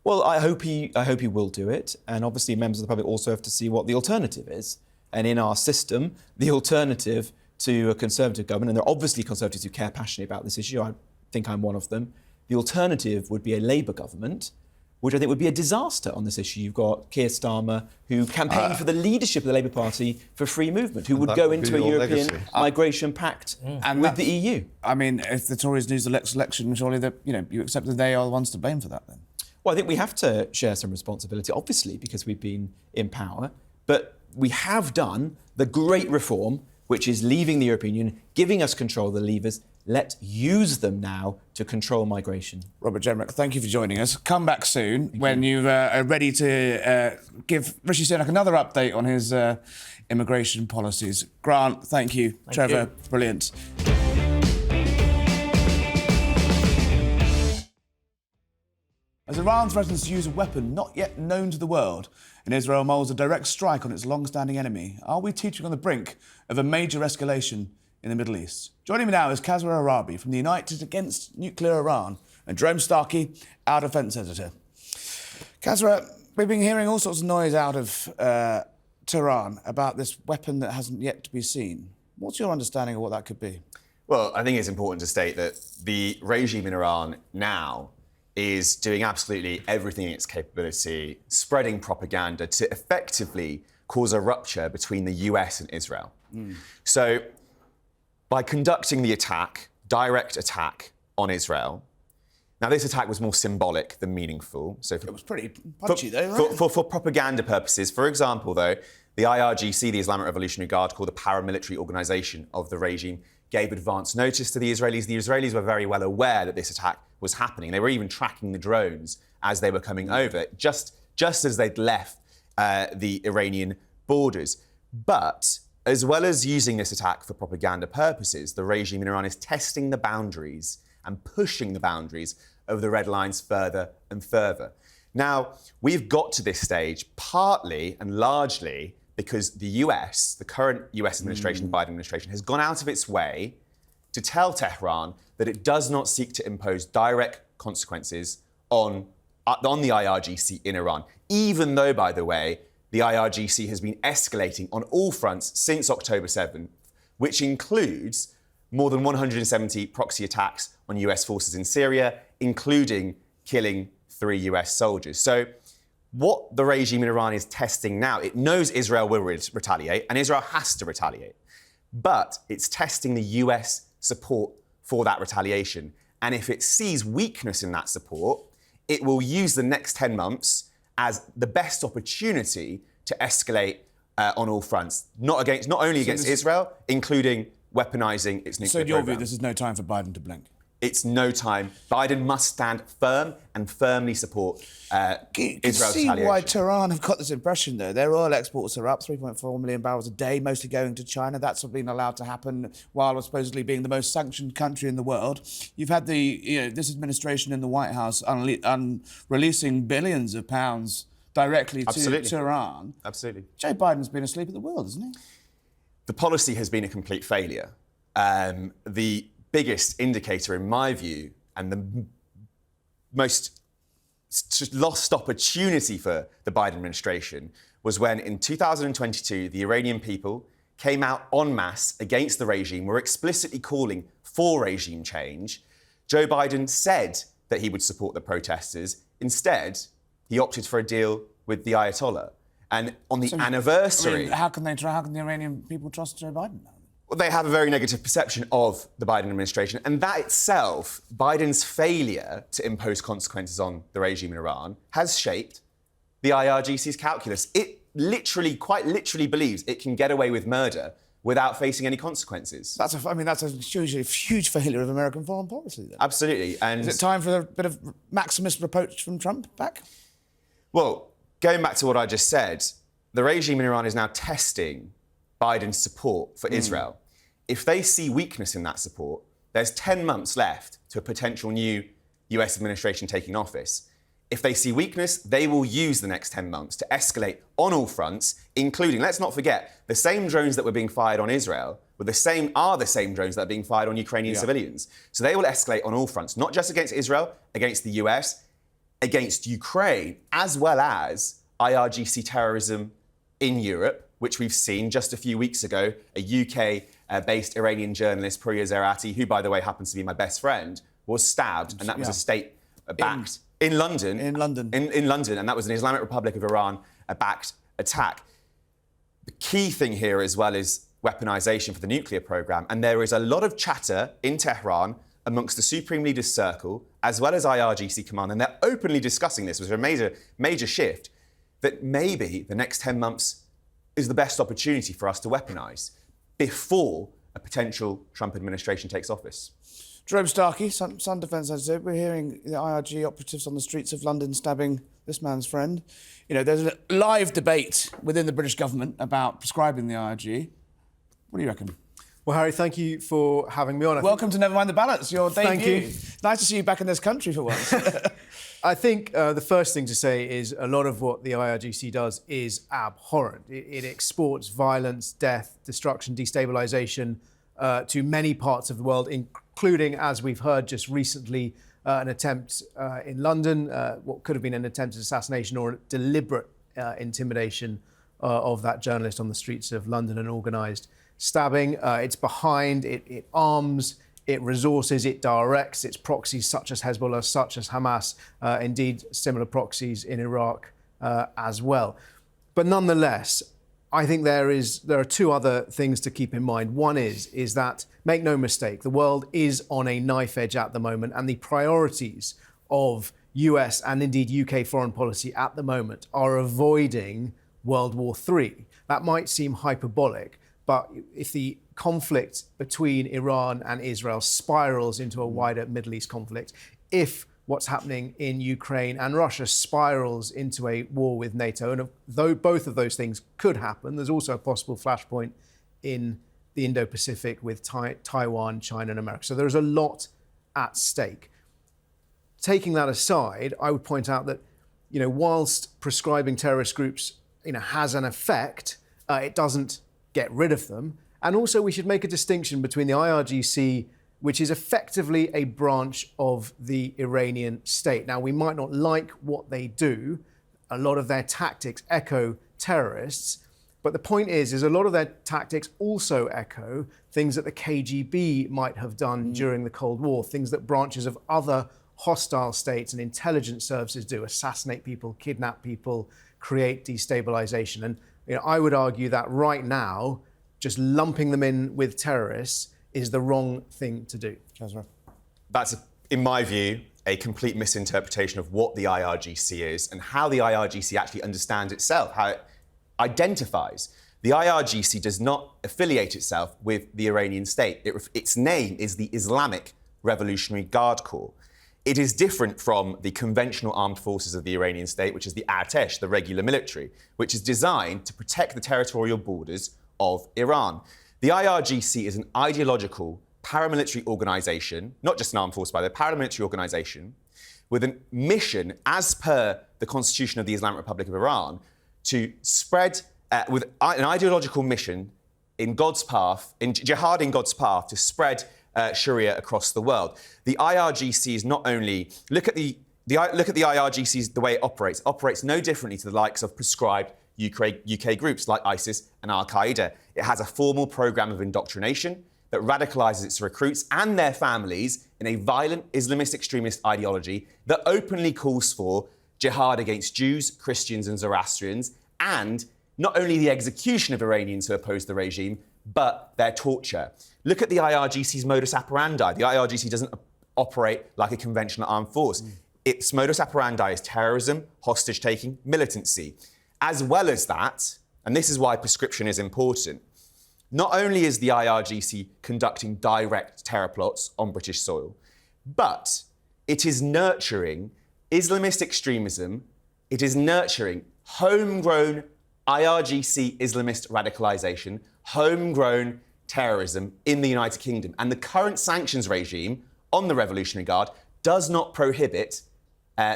Well, I hope he will do it. And obviously, members of the public also have to see what the alternative is. And in our system, the alternative to a Conservative government, and there are obviously Conservatives who care passionately about this issue, I think I'm one of them, the alternative would be a Labour government, which I think would be a disaster on this issue. You've got Keir Starmer, who campaigned for the leadership of the Labour Party for free movement, who would go into a European migration pact with the EU. I mean, if the Tories lose the next election, surely you accept that they are the ones to blame for that then? Well, I think we have to share some responsibility, obviously, because we've been in power. But we have done the great reform, which is leaving the European Union, giving us control of the levers. Let's use them now to control migration. Robert Jenrick, thank you for joining us. Come back soon when you are ready to give Rishi Sunak another update on his immigration policies. Grant, thank you. Trevor, brilliant. As Iran threatens to use a weapon not yet known to the world, and Israel molds a direct strike on its long-standing enemy, are we teetering on the brink of a major escalation in the Middle East? Joining me now is Kasra Arabi from the United Against Nuclear Iran and Jerome Starkey, our defence editor. Kasra, we've been hearing all sorts of noise out of Tehran about this weapon that hasn't yet to be seen. What's your understanding of what that could be? Well, I think it's important to state that the regime in Iran now is doing absolutely everything in its capability, spreading propaganda to effectively cause a rupture between the US and Israel. So by conducting the attack, direct attack on Israel, now this attack was more symbolic than meaningful. So it was pretty punchy though, right? For propaganda purposes, for example, though, the IRGC, the Islamic Revolutionary Guard, called the paramilitary organisation of the regime, gave advance notice to the Israelis. The Israelis were very well aware that this attack was happening. They were even tracking the drones as they were coming over, just as they'd left the Iranian borders. But as well as using this attack for propaganda purposes, the regime in Iran is testing the boundaries and pushing the boundaries of the red lines further and further. Now, we've got to this stage partly and largely because the US, the current US administration, Biden administration, has gone out of its way to tell Tehran that it does not seek to impose direct consequences on the IRGC in Iran, even though, by the way, the IRGC has been escalating on all fronts since October 7th, which includes more than 170 proxy attacks on US forces in Syria, including killing 3 US soldiers. So what the regime in Iran is testing now, it knows Israel will retaliate, and Israel has to retaliate. But it's testing the US support for that retaliation. And if it sees weakness in that support, it will use the next 10 months as the best opportunity to escalate on all fronts, not only against Israel, including weaponising its nuclear So in your programme. view, this is no time for Biden to blink? It's no time. Biden must stand firm and firmly support You can Israel's see retaliation. why Tehran have got this impression, though. Their oil exports are up 3.4 million barrels a day, mostly going to China. That's been allowed to happen while supposedly being the most sanctioned country in the world. You've had this administration in the White House releasing billions of pounds directly to Tehran. Absolutely. Joe Biden's been asleep at the wheel, hasn't he? The policy has been a complete failure. The biggest indicator, in my view, and the most lost opportunity for the Biden administration was when, in 2022, the Iranian people came out en masse against the regime, were explicitly calling for regime change. Joe Biden said that he would support the protesters. Instead, he opted for a deal with the Ayatollah. And on the anniversary... how can the Iranian people trust Joe Biden now? Well, they have a very negative perception of the Biden administration. And that itself, Biden's failure to impose consequences on the regime in Iran, has shaped the IRGC's calculus. It quite literally believes it can get away with murder without facing any consequences. That's a huge failure of American foreign policy, then. Absolutely. And Is it time for a bit of maximist approach from Trump back? well, going back to what I just said, the regime in Iran is now testing Biden's support for Israel. If they see weakness in that support, there's 10 months left to a potential new US administration taking office. If they see weakness, they will use the next 10 months to escalate on all fronts, including, let's not forget, the same drones that were being fired on Israel are the same drones that are being fired on Ukrainian civilians. So they will escalate on all fronts, not just against Israel, against the US, against Ukraine, as well as IRGC terrorism in Europe, which we've seen just a few weeks ago. A UK-based Iranian journalist, Puriya Zerati, who, by the way, happens to be my best friend, was stabbed, and that was a state-backed... In London. In London. In London, and that was an Islamic Republic of Iran-backed attack. The key thing here as well is weaponisation for the nuclear programme, and there is a lot of chatter in Tehran amongst the Supreme Leaders Circle, as well as IRGC Command, and they're openly discussing this, which is a major shift, that maybe the next 10 months is the best opportunity for us to weaponise before a potential Trump administration takes office. Jerome Starkey, Sun Defence Editor, we're hearing the IRG operatives on the streets of London stabbing this man's friend. There's a live debate within the British government about prescribing the IRG. What do you reckon? Well, Harry, thank you for having me on. Welcome to Never Mind the Balance, your debut. Thank you. Nice to see you back in this country for once. I think the first thing to say is a lot of what the IRGC does is abhorrent. It exports violence, death, destruction, destabilisation to many parts of the world, including, as we've heard just recently, an attempt in London, what could have been an attempted assassination or deliberate intimidation of that journalist on the streets of London, an organised stabbing. It's behind, it arms, it resources, it directs its proxies such as Hezbollah, such as Hamas, indeed similar proxies in Iraq as well. But nonetheless, I think there are two other things to keep in mind. One is that, make no mistake, the world is on a knife edge at the moment, and the priorities of US and indeed UK foreign policy at the moment are avoiding World War III. That might seem hyperbolic, but if the conflict between Iran and Israel spirals into a wider Middle East conflict, if what's happening in Ukraine and Russia spirals into a war with NATO, and though both of those things could happen, there's also a possible flashpoint in the Indo-Pacific with Taiwan, China and America. So there's a lot at stake. Taking that aside, I would point out that, whilst prescribing terrorist groups, has an effect, it doesn't get rid of them. And also we should make a distinction between the IRGC, which is effectively a branch of the Iranian state. Now, we might not like what they do. A lot of their tactics echo terrorists. But the point is a lot of their tactics also echo things that the KGB might have done during the Cold War, things that branches of other hostile states and intelligence services do: assassinate people, kidnap people, create destabilization. And I would argue that right now, just lumping them in with terrorists is the wrong thing to do. That's, in my view, a complete misinterpretation of what the IRGC is and how the IRGC actually understands itself, how it identifies. The IRGC does not affiliate itself with the Iranian state. Its name is the Islamic Revolutionary Guard Corps. It is different from the conventional armed forces of the Iranian state, which is the Artesh, the regular military, which is designed to protect the territorial borders of Iran. The IRGC is an ideological paramilitary organisation, not just an armed force, by the paramilitary organisation, with a mission, as per the Constitution of the Islamic Republic of Iran, to spread, with an ideological mission in God's path, in jihad in God's path, to spread Sharia across the world. The IRGC is not only... Look at the IRGC, the way it operates. It operates no differently to the likes of prescribed UK groups like ISIS and Al-Qaeda. It has a formal programme of indoctrination that radicalises its recruits and their families in a violent Islamist extremist ideology that openly calls for jihad against Jews, Christians and Zoroastrians, and not only the execution of Iranians who oppose the regime, but their torture. Look at the IRGC's modus operandi. The IRGC doesn't operate like a conventional armed force. Its modus operandi is terrorism, hostage-taking, militancy. As well as that, and this is why prescription is important, not only is the IRGC conducting direct terror plots on British soil, but it is nurturing Islamist extremism, it is nurturing homegrown IRGC Islamist radicalisation, homegrown terrorism in the United Kingdom. And the current sanctions regime on the Revolutionary Guard does not prohibit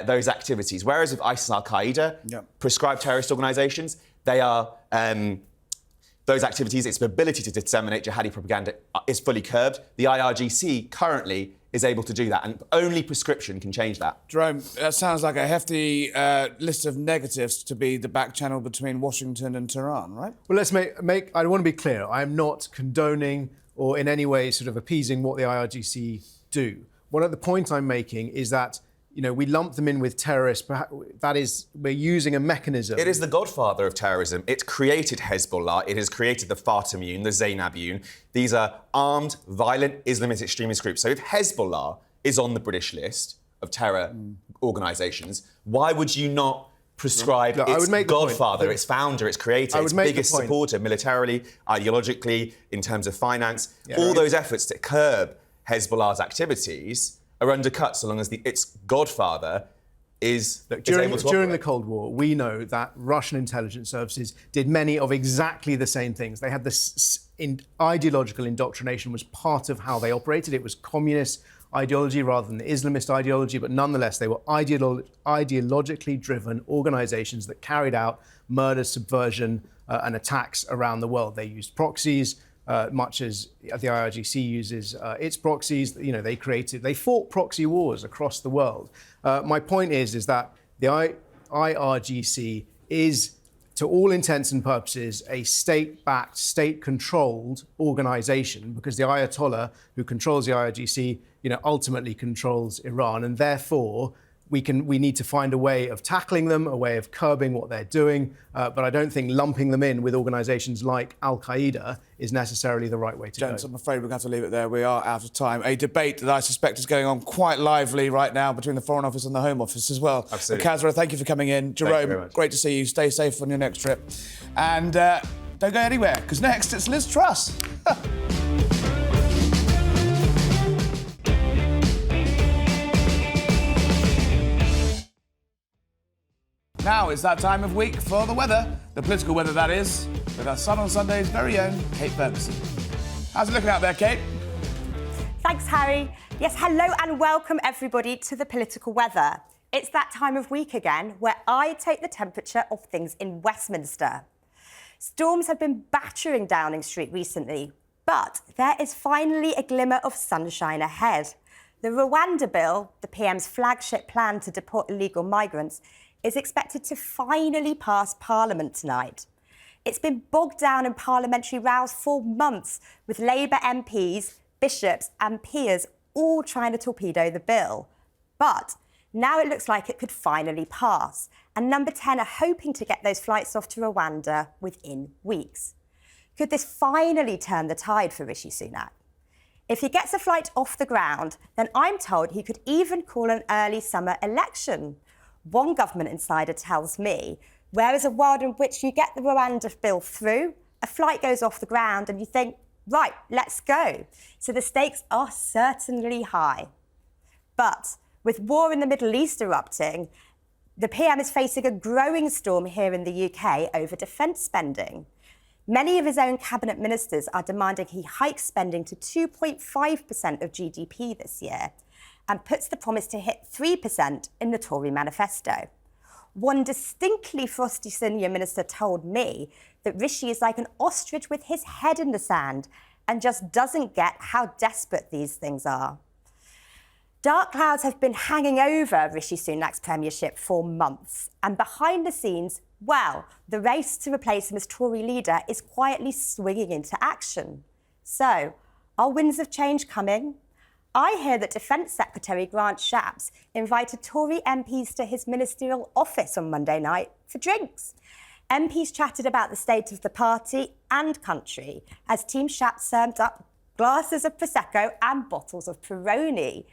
those activities. Whereas with ISIS and Al-Qaeda, prescribed terrorist organisations, they are... those activities, its ability to disseminate jihadi propaganda is fully curbed. The IRGC currently is able to do that, and only prescription can change that. Jerome, that sounds like a hefty list of negatives to be the back channel between Washington and Tehran, right? Well, let's make I want to be clear. I am not condoning or in any way sort of appeasing what the IRGC do. The point I'm making is that, you know, we lump them in with terrorists. That is, we're using a mechanism. It is the godfather of terrorism. It created Hezbollah. It has created the Fatimiyun, the Zainabiyun. These are armed, violent Islamist extremist groups. So if Hezbollah is on the British list of terror organisations, why would you not prescribe its godfather, its founder, its creator, its biggest supporter, militarily, ideologically, in terms of finance? All those efforts to curb Hezbollah's activities are undercut so long as its godfather is able to operate. During the Cold War, we know that Russian intelligence services did many of exactly the same things. They had this ideological indoctrination was part of how they operated. It was communist ideology rather than the Islamist ideology, but nonetheless, they were ideologically driven organizations that carried out murder, subversion, and attacks around the world. They used proxies, much as the IRGC uses its proxies. You know, they fought proxy wars across the world. My point is that the IRGC is, to all intents and purposes, a state-backed, state-controlled organization, because the Ayatollah who controls the IRGC, you know, ultimately controls Iran, and therefore we need to find a way of tackling them, a way of curbing what they're doing, but I don't think lumping them in with organisations like Al-Qaeda is necessarily the right way to go. Gents, I'm afraid we're going to have to leave it there. We are out of time. A debate that I suspect is going on quite lively right now between the Foreign Office and the Home Office as well. Absolutely. Kazra, thank you for coming in. Jerome, great to see you. Stay safe on your next trip. And don't go anywhere, because next it's Liz Truss. Now it's that time of week for the weather, the political weather that is, with our Sun on Sunday's very own Kate Ferguson. How's it looking out there, Kate? Thanks, Harry. Yes, hello and welcome everybody to the political weather. It's that time of week again where I take the temperature of things in Westminster. Storms have been battering Downing Street recently, but there is finally a glimmer of sunshine ahead. The Rwanda bill, the PM's flagship plan to deport illegal migrants, is expected to finally pass Parliament tonight. It's been bogged down in parliamentary rows for months, with Labour MPs, bishops and peers all trying to torpedo the bill. But now it looks like it could finally pass, and Number 10 are hoping to get those flights off to Rwanda within weeks. Could this finally turn the tide for Rishi Sunak? If he gets a flight off the ground, then I'm told he could even call an early summer election. One government insider tells me, whereas a world in which you get the Rwanda bill through, a flight goes off the ground and you think, right, let's go. So the stakes are certainly high. But with war in the Middle East erupting, the PM is facing a growing storm here in the UK over defence spending. Many of his own cabinet ministers are demanding he hikes spending to 2.5% of GDP this year and puts the promise to hit 3% in the Tory manifesto. One distinctly frosty senior minister told me that Rishi is like an ostrich with his head in the sand and just doesn't get how desperate these things are. Dark clouds have been hanging over Rishi Sunak's premiership for months, and behind the scenes, well, the race to replace him as Tory leader is quietly swinging into action. So, are winds of change coming? I hear that Defence Secretary Grant Shapps invited Tory MPs to his ministerial office on Monday night for drinks. MPs chatted about the state of the party and country as Team Shapps served up glasses of Prosecco and bottles of Peroni.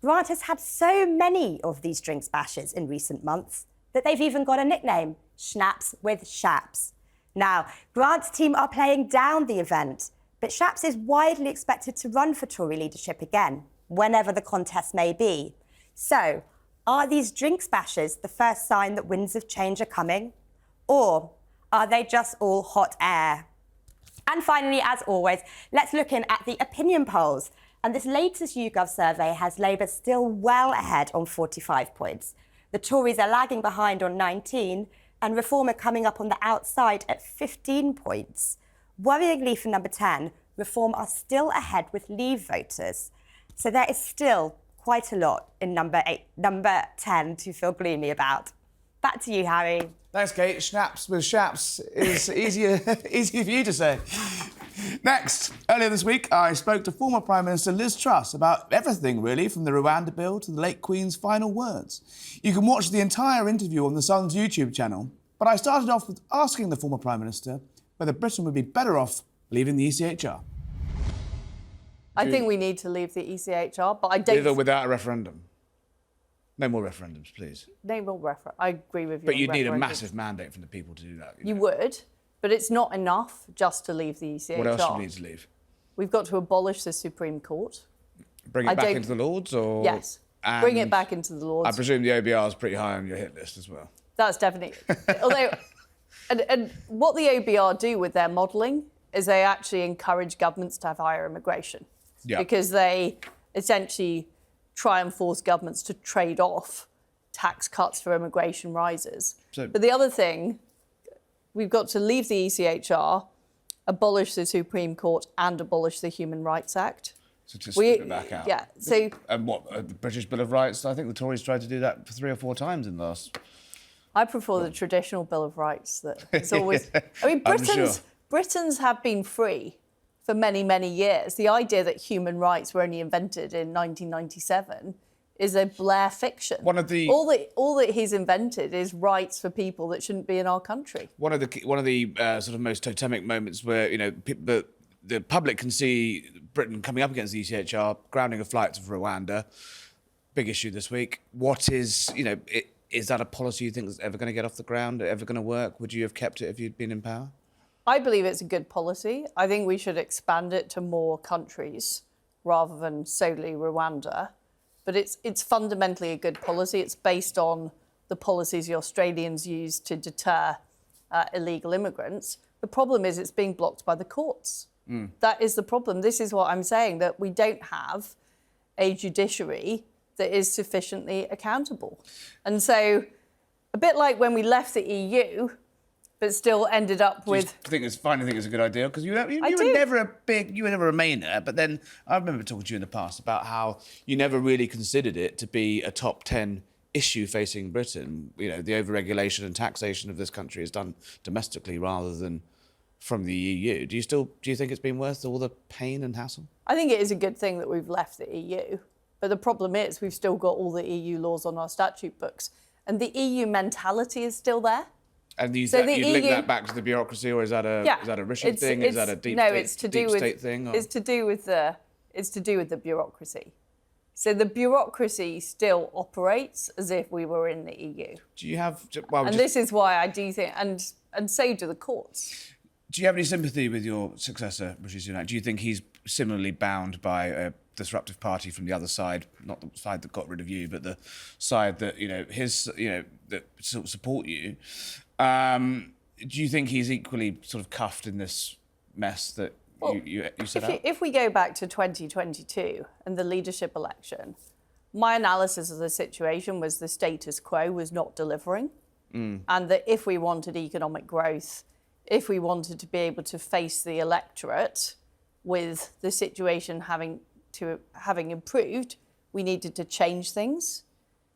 Grant has had so many of these drinks bashes in recent months that they've even got a nickname, Schnapps with Shapps. Now, Grant's team are playing down the event, but Shapps is widely expected to run for Tory leadership again, whenever the contest may be. So, are these drinks bashes the first sign that winds of change are coming? Or are they just all hot air? And finally, as always, let's look in at the opinion polls. And this latest YouGov survey has Labour still well ahead on 45 points. The Tories are lagging behind on 19, and Reform are coming up on the outside at 15 points. Worryingly for number 10, Reform are still ahead with Leave voters. So there is still quite a lot in number 10 to feel gloomy about. Back to you, Harry. Thanks, Kate. Schnapps with Shapps is easier for you to say. Next, earlier this week, I spoke to former Prime Minister Liz Truss about everything, really, from the Rwanda bill to the late Queen's final words. You can watch the entire interview on The Sun's YouTube channel, but I started off with asking the former Prime Minister whether Britain would be better off leaving the ECHR. I think we need to leave the ECHR, but I don't... With or without a referendum? No more referendums, please. No more referendum. I agree with you. But you'd need a massive mandate from the people to do that. You would, but it's not enough just to leave the ECHR. What else do you need to leave? We've got to abolish the Supreme Court. Bring it back into the Lords, or...? Yes, bring it back into the Lords. I presume the OBR is pretty high on your hit list as well. That's definitely... Although, and what the OBR do with their modelling is they actually encourage governments to have higher immigration. Yeah. Because they essentially try and force governments to trade off tax cuts for immigration rises. But the other thing, we've got to leave the ECHR, abolish the Supreme Court and abolish the Human Rights Act. So just strip it back out. Yeah. So, and what, the British Bill of Rights? I think the Tories tried to do that 3 or 4 times in the last... I prefer the traditional Bill of Rights that it's always... I mean, Britons have been free for many, many years. The idea that human rights were only invented in 1997 is a Blair fiction. One of the... All that he's invented is rights for people that shouldn't be in our country. One of the sort of most totemic moments where, you know, the public can see Britain coming up against the ECHR, grounding of flights of Rwanda. Big issue this week. What is, you know, is that a policy you think is ever going to get off the ground, ever going to work? Would you have kept it if you'd been in power? I believe it's a good policy. I think we should expand it to more countries rather than solely Rwanda. But it's fundamentally a good policy. It's based on the policies the Australians use to deter illegal immigrants. The problem is it's being blocked by the courts. That is the problem. This is what I'm saying, that we don't have a judiciary that is sufficiently accountable. And so, a bit like when we left the EU, but still ended up with... I finally think it's a good idea, because you were never you were never a Remainer, but then I remember talking to you in the past about how you never really considered it to be a top 10 issue facing Britain. You know, the overregulation and taxation of this country is done domestically rather than from the EU. Do you think it's been worth all the pain and hassle? I think it is a good thing that we've left the EU, but the problem is we've still got all the EU laws on our statute books, and the EU mentality is still there. And you link that back to the bureaucracy, or is that a Rishi thing? Is that a deep state thing? Or? It's to do with the bureaucracy. So the bureaucracy still operates as if we were in the EU. Do you have? This is why I do think, and so do the courts. Do you have any sympathy with your successor, Rishi Sunak? Do you think he's similarly bound by a disruptive party from the other side, not the side that got rid of you, but the side that that sort of support you? Do you think he's equally sort of cuffed in this mess that you set out? If we go back to 2022 and the leadership election, my analysis of the situation was the status quo was not delivering, and that if we wanted economic growth, if we wanted to be able to face the electorate with the situation having improved, we needed to change things.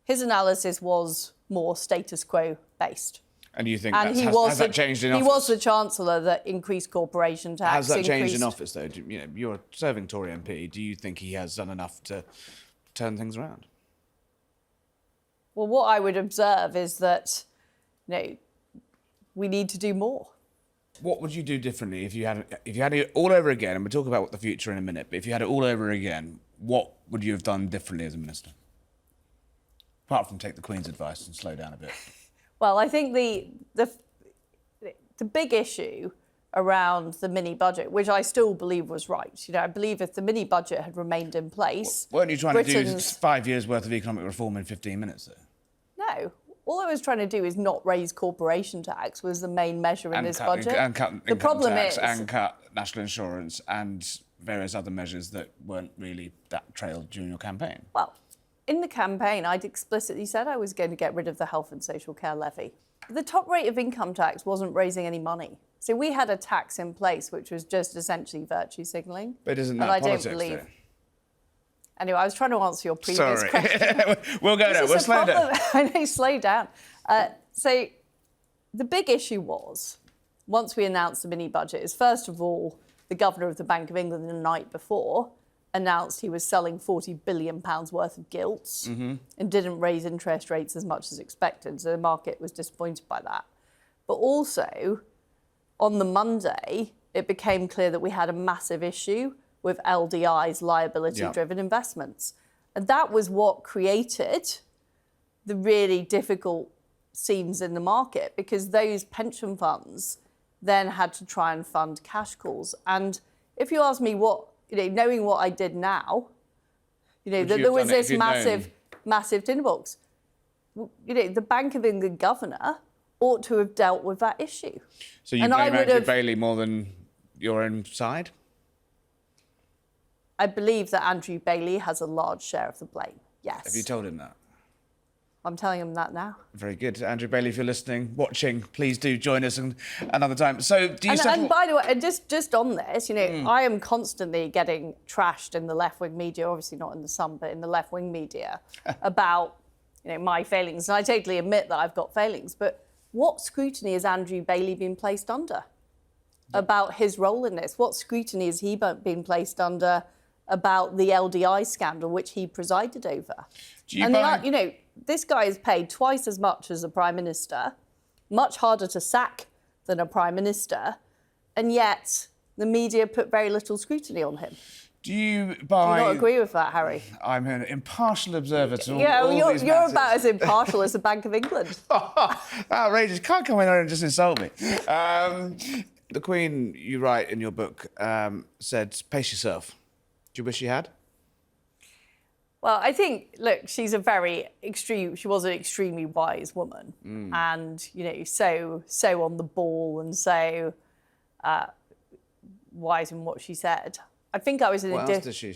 His analysis was more status quo based. And you think and has that changed in office? He was the Chancellor that increased corporation tax. Has that changed in office, though? You're a serving Tory MP. Do you think he has done enough to turn things around? Well, what I would observe is that, we need to do more. What would you do differently if you had it all over again? And we'll talk about what the future in a minute. But if you had it all over again, what would you have done differently as a minister? Apart from take the Queen's advice and slow down a bit. Well, I think the big issue around the mini budget, which I still believe was right. I believe if the mini budget had remained in place, weren't you trying to do 5 years worth of economic reform in 15 minutes, though? No. All I was trying to do is not raise corporation tax was the main measure in this budget. And cut the problem tax, is, and cut national insurance and various other measures that weren't really that trailed during your campaign. Well, in the campaign, I'd explicitly said I was going to get rid of the health and social care levy. The top rate of income tax wasn't raising any money. So we had a tax in place which was just essentially virtue signalling. But isn't that politics, though? Anyway, I was trying to answer your previous question. We'll go there. We'll slow down. I know, slow down. So the big issue was, once we announced the mini budget, is first of all, the Governor of the Bank of England the night before announced he was selling £40 billion worth of gilts and didn't raise interest rates as much as expected. So the market was disappointed by that. But also, on the Monday, it became clear that we had a massive issue with LDI's liability-driven investments. And that was what created the really difficult scenes in the market, because those pension funds then had to try and fund cash calls. And if you ask me what, knowing what I did now, that there was this massive tinderbox. The Bank of England governor ought to have dealt with that issue. So you blame Andrew Bailey more than your own side? I believe that Andrew Bailey has a large share of the blame, yes. Have you told him that? I'm telling him that now. Very good. Andrew Bailey, if you're listening, watching, please do join us another time. So do you and by the way, just on this, I am constantly getting trashed in the left-wing media, obviously not in the Sun, but in the left-wing media, about my failings. And I totally admit that I've got failings, but what scrutiny has Andrew Bailey been placed under about his role in this? What scrutiny has he been placed under about the LDI scandal, which he presided over? This guy is paid twice as much as a Prime Minister, much harder to sack than a Prime Minister, and yet the media put very little scrutiny on him. Do you not agree with that, Harry? I'm an impartial observer to all these you're matters. about as impartial as the Bank of England. Outrageous. Can't come in here and just insult me. The Queen, you write in your book, said, pace yourself. Do you wish you had? Well, I think, look, she was an extremely wise woman, and so on the ball and so wise in what she said. I think I was in What else did she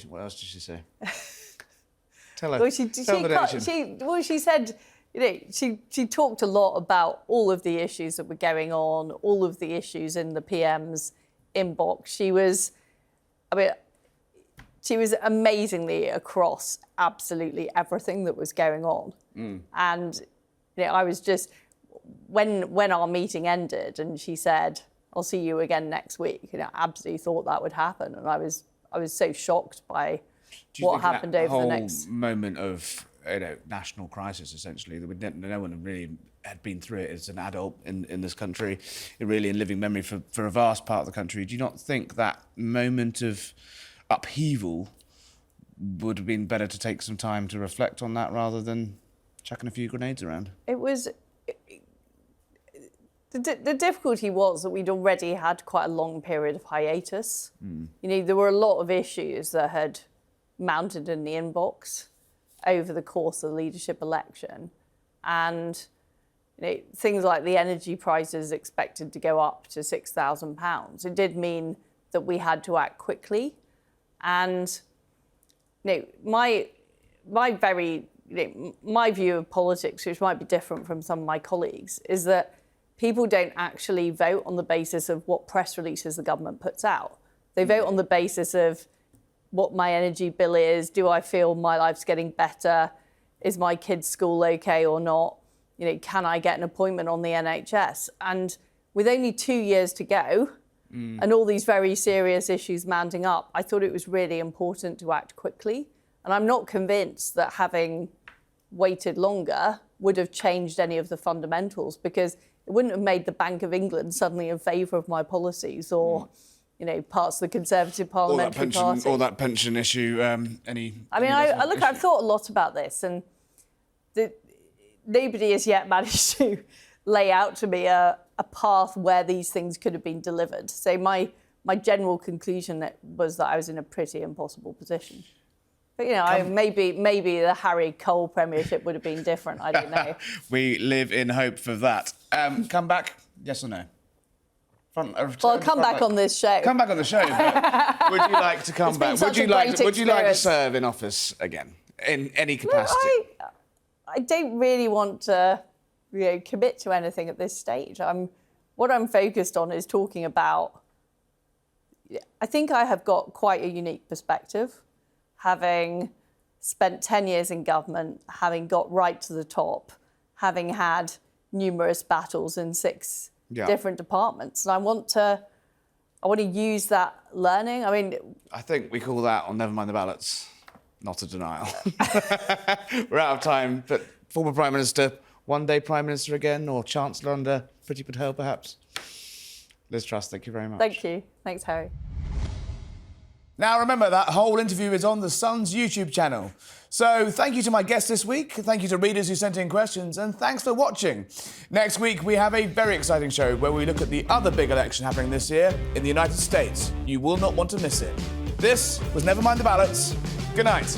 say? Tell her. Well, she said, she talked a lot about all of the issues that were going on, all of the issues in the PM's inbox. She was amazingly across absolutely everything that was going on. And I was just, when our meeting ended and she said, I'll see you again next week, I absolutely thought that would happen. And I was so shocked by what happened over the next moment of national crisis, essentially, that no one really had been through it as an adult in this country, really in living memory for a vast part of the country. Do you not think that moment of upheaval would have been better to take some time to reflect on that rather than chucking a few grenades around? It was The difficulty was that we'd already had quite a long period of hiatus. There were a lot of issues that had mounted in the inbox over the course of the leadership election. And things like the energy prices expected to go up to £6,000. It did mean that we had to act quickly. And my view of politics, which might be different from some of my colleagues, is that people don't actually vote on the basis of what press releases the government puts out. They vote on the basis of what my energy bill is. Do I feel my life's getting better? Is my kid's school okay or not? Can I get an appointment on the NHS? And with only 2 years to go, and all these very serious issues mounting up, I thought it was really important to act quickly. And I'm not convinced that having waited longer would have changed any of the fundamentals, because it wouldn't have made the Bank of England suddenly in favour of my policies, or parts of the Conservative Parliamentary Party. Or that pension issue. I've thought a lot about this, and nobody has yet managed to lay out to me a path where these things could have been delivered. So my general conclusion was that I was in a pretty impossible position. But maybe the Harry Cole premiership would have been different. I don't know. We live in hope for that. Come back, yes or no? I'll come back on this show. Come back on the show. But would you like to come back? Would you like to serve in office again in any capacity? I don't really want to commit to anything at this stage. What I'm focused on is talking about. I think I have got quite a unique perspective, having spent 10 years in government, having got right to the top, having had numerous battles in 6 different departments. And I want to use that learning. I think we call that on Never Mind the Ballots, not a denial. We're out of time, but former Prime Minister, one day Prime Minister again, or Chancellor under Priti Patel, perhaps? Liz Truss, thank you very much. Thank you. Thanks, Harry. Now, remember, that whole interview is on The Sun's YouTube channel. So thank you to my guests this week. Thank you to readers who sent in questions. And thanks for watching. Next week, we have a very exciting show where we look at the other big election happening this year in the United States. You will not want to miss it. This was Never Mind the Ballots. Good night.